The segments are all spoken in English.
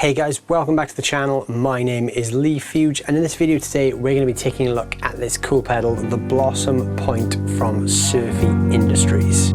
Hey guys, welcome back to the channel. My name is Leigh Fuge, and in this video today we're going to be taking a look at this cool pedal, the Blossom Point from Surfy Industries.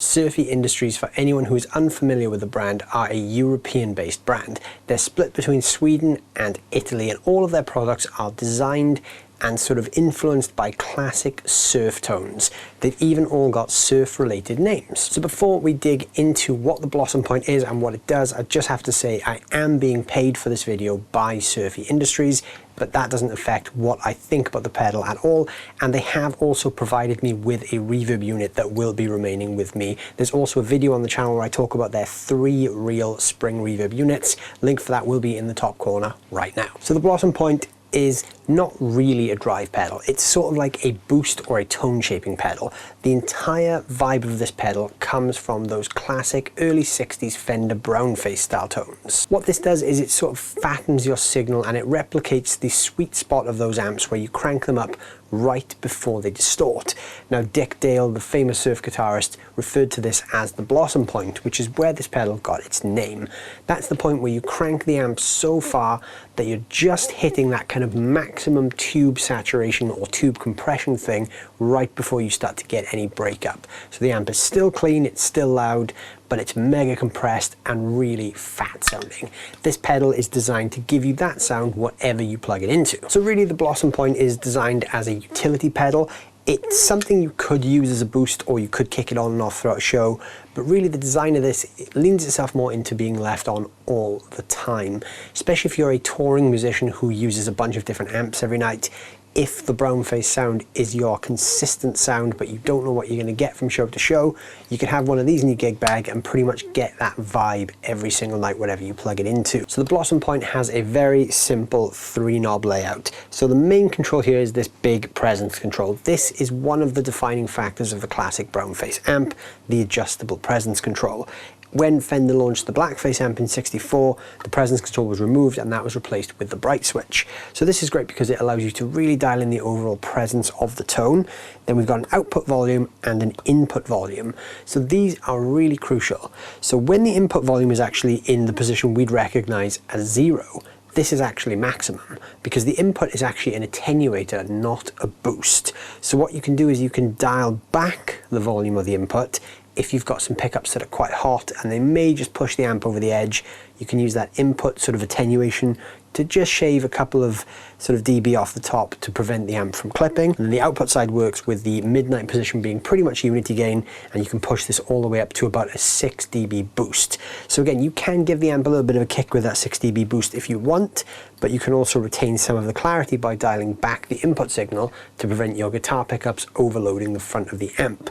Surfy Industries, for anyone who is unfamiliar with the brand, are a European-based brand. They're split between Sweden and Italy, and all of their products are designed and sort of influenced by classic surf tones. They've even all got surf-related names. So before we dig into what the Blossom Point is and what it does, I just have to say I am being paid for this video by Surfy Industries, but that doesn't affect what I think about the pedal at all. And they have also provided me with a reverb unit that will be remaining with me. There's also a video on the channel where I talk about their 3 real spring reverb units. Link for that will be in the top corner right now. So the Blossom Point is not really a drive pedal. It's sort of like a boost or a tone shaping pedal. The entire vibe of this pedal comes from those classic early 60s Fender Brownface style tones. What this does is it sort of fattens your signal and it replicates the sweet spot of those amps where you crank them up right before they distort. Now Dick Dale, the famous surf guitarist, referred to this as the Blossom Point, which is where this pedal got its name. That's the point where you crank the amp so far that you're just hitting that kind of maximum tube saturation or tube compression thing right before you start to get any breakup. So the amp is still clean, it's still loud, but it's mega compressed and really fat sounding. This pedal is designed to give you that sound whatever you plug it into. So really the Blossom Point is designed as a utility pedal. It's something you could use as a boost, or you could kick it on and off throughout a show, but really the design of this, it leans itself more into being left on all the time, especially if you're a touring musician who uses a bunch of different amps every night. If the Brownface sound is your consistent sound, but you don't know what you're going to get from show to show, you can have one of these in your gig bag and pretty much get that vibe every single night, whatever you plug it into. So the Blossom Point has a very simple 3-knob layout. So the main control here is this big presence control. This is one of the defining factors of the classic Brownface amp, the adjustable presence control. When Fender launched the Blackface amp in '64, the presence control was removed and that was replaced with the bright switch. So this is great because it allows you to really dial in the overall presence of the tone. Then we've got an output volume and an input volume. So these are really crucial. So when the input volume is actually in the position we'd recognize as 0, this is actually maximum because the input is actually an attenuator, not a boost. So what you can do is you can dial back the volume of the input if you've got some pickups that are quite hot and they may just push the amp over the edge, you can use that input sort of attenuation to just shave a couple of sort of dB off the top to prevent the amp from clipping. And then the output side works with the midnight position being pretty much unity gain, and you can push this all the way up to about a 6 dB boost. So again, you can give the amp a little bit of a kick with that 6 dB boost if you want, but you can also retain some of the clarity by dialing back the input signal to prevent your guitar pickups overloading the front of the amp.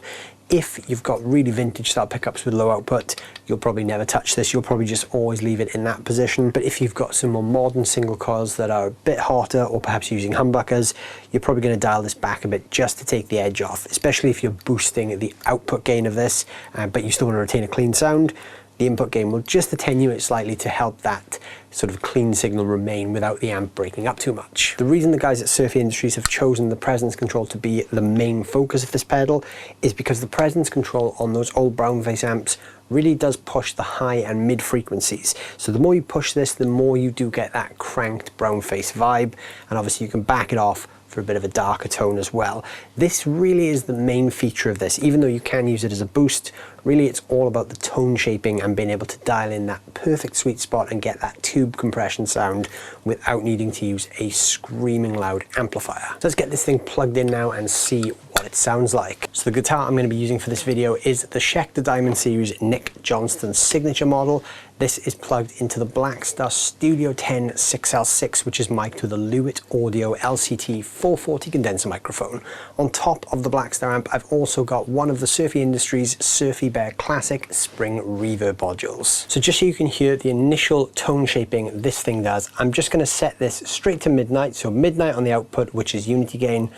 If you've got really vintage style pickups with low output, you'll probably never touch this. You'll probably just always leave it in that position. But if you've got some more modern single coils that are a bit hotter, or perhaps using humbuckers, you're probably going to dial this back a bit just to take the edge off, especially if you're boosting the output gain of this, but you still want to retain a clean sound. The input gain will just attenuate slightly to help that sort of clean signal remain without the amp breaking up too much. The reason the guys at Surfy Industries have chosen the presence control to be the main focus of this pedal is because the presence control on those old Brownface amps really does push the high and mid frequencies. So the more you push this, the more you do get that cranked Brownface vibe, and obviously you can back it off for a bit of a darker tone as well. This really is the main feature of this. Even though you can use it as a boost, really it's all about the tone shaping and being able to dial in that perfect sweet spot and get that tube compression sound without needing to use a screaming loud amplifier. So let's get this thing plugged in now and see what it sounds like. So the guitar I'm going to be using for this video is the Schecter Diamond Series Nick Johnston signature model. This is plugged into the Blackstar Studio 10 6L6, which is mic'd with a Lewitt Audio LCT 440 condenser microphone. On top of the Blackstar amp, I've also got one of the Surfy Industries Surfy Bear Classic spring reverb modules. So just so you can hear the initial tone shaping this thing does, I'm just going to set this straight to midnight. So midnight on the output, which is unity gain,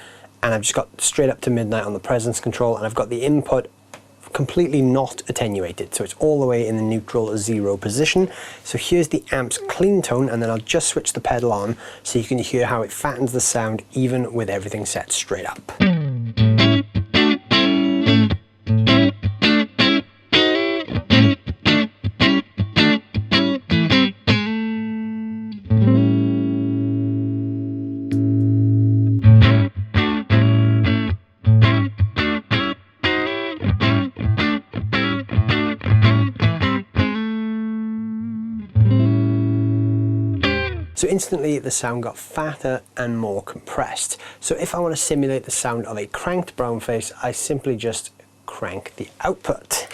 and I've just got straight up to midnight on the presence control, and I've got the input completely not attenuated, so it's all the way in the neutral 0 position. So here's the amp's clean tone, and then I'll just switch the pedal on so you can hear how it fattens the sound even with everything set straight up. So instantly the sound got fatter and more compressed. So if I want to simulate the sound of a cranked Brownface, I simply just crank the output.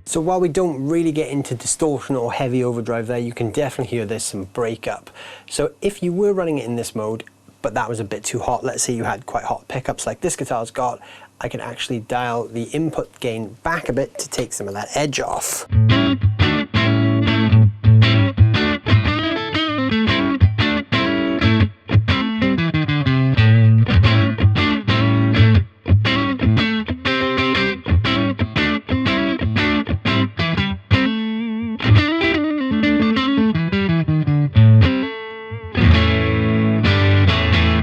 So while we don't really get into distortion or heavy overdrive there, you can definitely hear there's some breakup. So if you were running it in this mode, but that was a bit too hot, let's say you had quite hot pickups like this guitar's got, I can actually dial the input gain back a bit to take some of that edge off.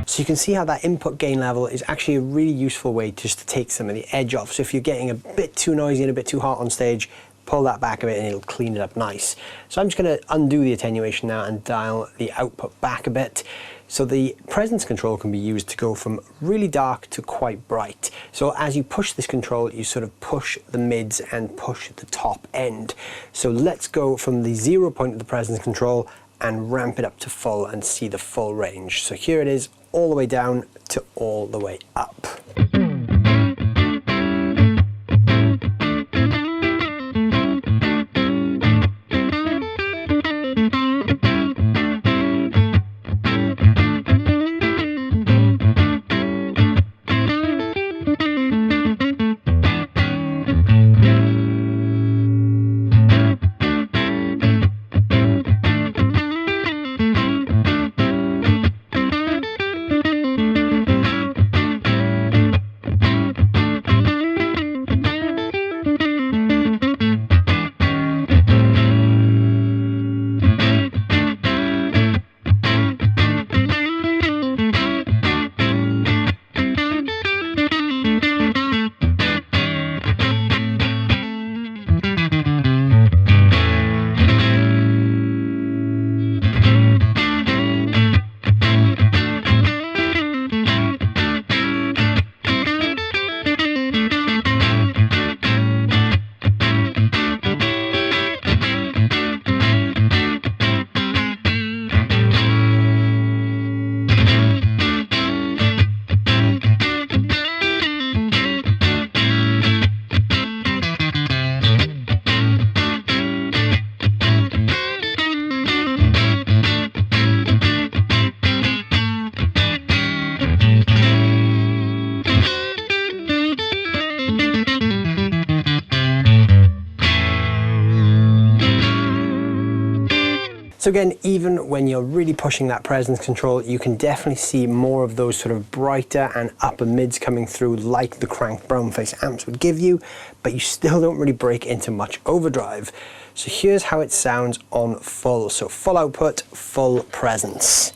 So you can see how that input gain level is actually a really useful way just to take some of the edge off. So if you're getting a bit too noisy and a bit too hot on stage, pull that back a bit and it'll clean it up nice. So I'm just going to undo the attenuation now and dial the output back a bit. So the presence control can be used to go from really dark to quite bright. So as you push this control, you sort of push the mids and push the top end. So let's go from the 0 point of the presence control and ramp it up to full and see the full range. So here it is, all the way down to all the way up. So again, even when you're really pushing that presence control, you can definitely see more of those sort of brighter and upper mids coming through like the cranked Brownface amps would give you, but you still don't really break into much overdrive. So here's how it sounds on full. So full output, full presence.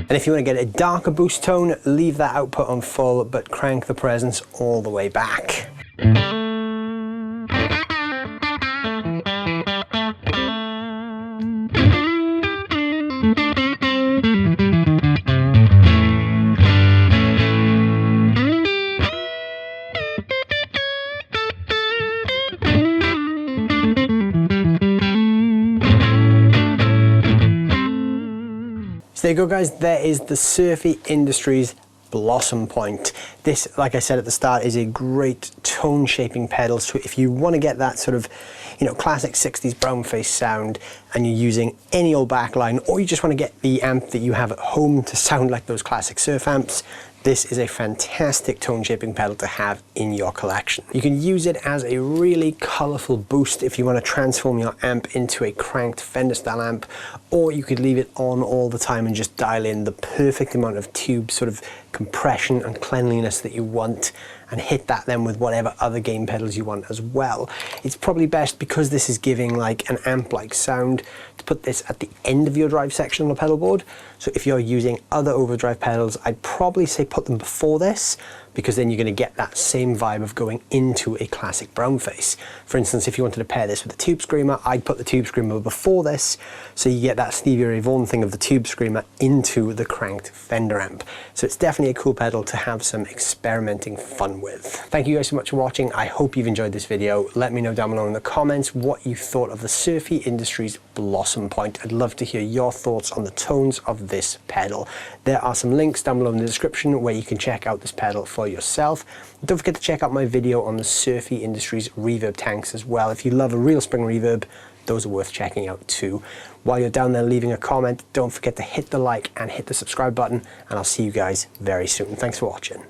And if you want to get a darker boost tone, leave that output on full, but crank the presence all the way back. So there you go guys, there is the Surfy Industries Blossom Point. This, like I said at the start, is a great tone shaping pedal. So if you want to get that sort of, classic 60s Brownface sound and you're using any old backline, or you just want to get the amp that you have at home to sound like those classic surf amps, this is a fantastic tone shaping pedal to have in your collection. You can use it as a really colorful boost if you want to transform your amp into a cranked Fender style amp, or you could leave it on all the time and just dial in the perfect amount of tube sort of compression and cleanliness that you want, and hit that then with whatever other gain pedals you want as well. It's probably best, because this is giving like an amp-like sound, to put this at the end of your drive section on the pedal board. So if you're using other overdrive pedals, I'd probably say put them before this, because then you're going to get that same vibe of going into a classic Brownface. For instance, if you wanted to pair this with a Tube Screamer, I'd put the Tube Screamer before this, so you get that Stevie Ray Vaughan thing of the Tube Screamer into the cranked Fender amp. So it's definitely a cool pedal to have some experimenting fun with. Thank you guys so much for watching. I hope you've enjoyed this video. Let me know down below in the comments what you thought of the Surfy Industries Blossom Point. I'd love to hear your thoughts on the tones of this pedal. There are some links down below in the description where you can check out this pedal for yourself. Don't forget to check out my video on the Surfy Industries reverb tanks as well. If you love a real spring reverb, those are worth checking out too. While you're down there leaving a comment, don't forget to hit the like and hit the subscribe button, and I'll see you guys very soon. Thanks for watching.